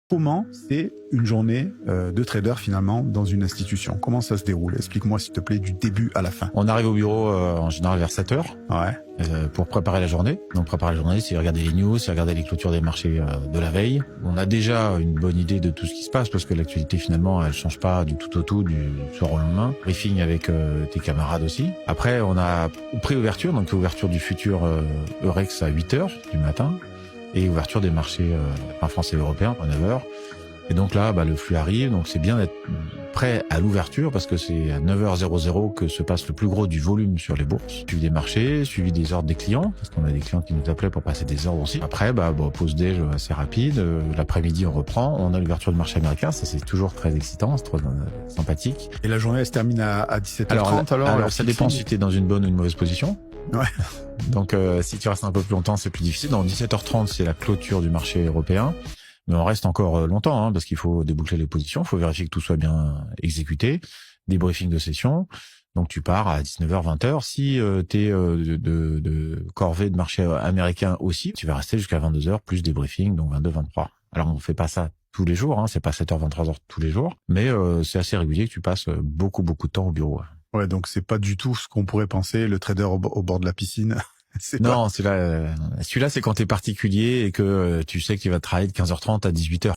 Comment c'est une journée de trader finalement dans une institution? Comment ça se déroule? Explique-moi s'il te plaît du début à la fin. On arrive au bureau en général vers 7 heures Ouais. pour préparer la journée. Donc préparer la journée, c'est regarder les news, c'est regarder les clôtures des marchés de la veille. On a déjà une bonne idée de tout ce qui se passe parce que l'actualité finalement elle change pas du tout au tout du soir au lendemain. Briefing avec tes camarades aussi. Après on a pré-ouverture, donc ouverture du futur Eurex à 8 heures du matin et ouverture des marchés français et européens à 9 heures. Et donc là, le flux arrive, donc c'est bien d'être prêt à l'ouverture parce que c'est à 9h00 que se passe le plus gros du volume sur les bourses. Suivi des marchés, suivi des ordres des clients, parce qu'on a des clients qui nous appelaient pour passer des ordres aussi. Après, pause déj assez rapide, l'après-midi on reprend, on a l'ouverture du marché américain, ça c'est toujours très excitant, c'est trop sympathique. Et la journée elle se termine à 17h30 alors ça dépend si tu es dans une bonne ou une mauvaise position. Ouais. Donc si tu restes un peu plus longtemps, c'est plus difficile. Dans 17h30, c'est la clôture du marché européen. Mais on reste encore longtemps, parce qu'il faut déboucler les positions, il faut vérifier que tout soit bien exécuté, des briefings de session. Donc tu pars à 19h, 20h. Si t'es de corvée de marché américain aussi, tu vas rester jusqu'à 22h, plus des briefings, donc 22, 23. Alors on fait pas ça tous les jours, c'est pas 7h, 23h tous les jours, mais c'est assez régulier que tu passes beaucoup de temps au bureau. Ouais, donc c'est pas du tout ce qu'on pourrait penser, le trader au bord de la piscine. Non, celui-là c'est quand t'es particulier et que tu sais que tu vas travailler de 15h30 à 18h.